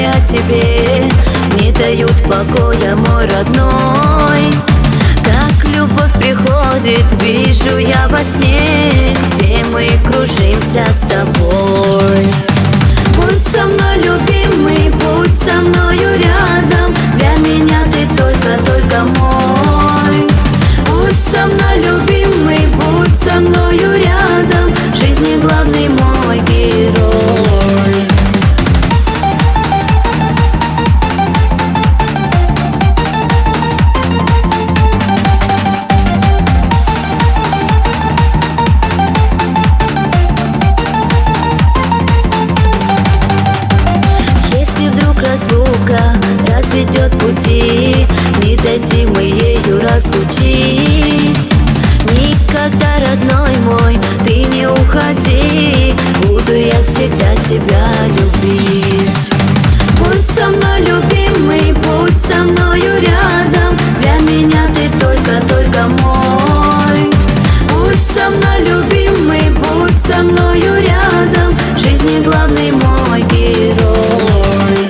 мысли о тебе не дают покоя, мой родной. Как любовь приходит, вижу я во сне, где мы кружимся с тобой. Будь со мной, любимый, будь со мною рядом, для меня ты только мой. Будь со мной, любимый, будь со мною рядом, в жизни главный мой герой. Разлука разведет пути, не дадим мы ею разлучить. Никогда, родной мой, ты не уходи, буду я всегда тебя любить. Будь со мной, любимый, будь со мною рядом, для меня ты только мой. Будь со мной, любимый, будь со мною рядом, в жизни главный мой герой.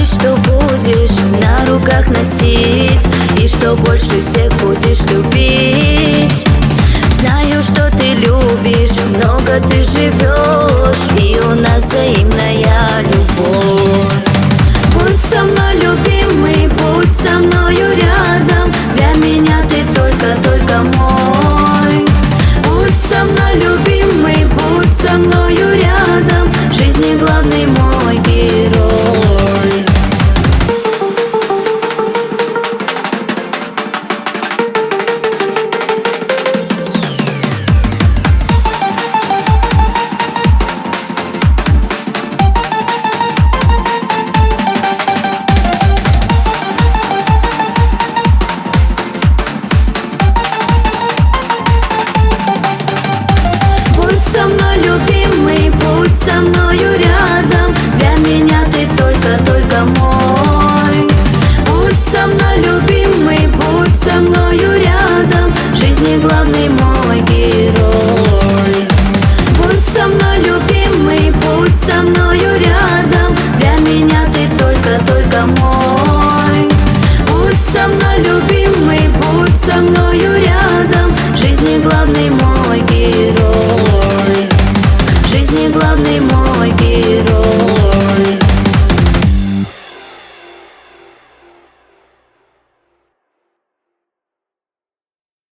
Что будешь на руках носить, и что больше всех будешь любить. Знаю, что ты любишь, много ты живешь, и у нас взаимная любовь. Будь со мной, любимый, будь со мною рядом, для меня ты только мой. Будь со мной, любимый, будь со мною рядом, в жизни главный мой герой. Будь со мною рядом, для меня ты только мой. Будь со мной, любимый, будь со мною рядом, в жизни главный мой герой. Будь со мной, любимый, будь со мною рядом, для меня ты только мой. Будь со мной, любимый, будь со мною рядом, в жизни главный мой герой. В жизни главный мой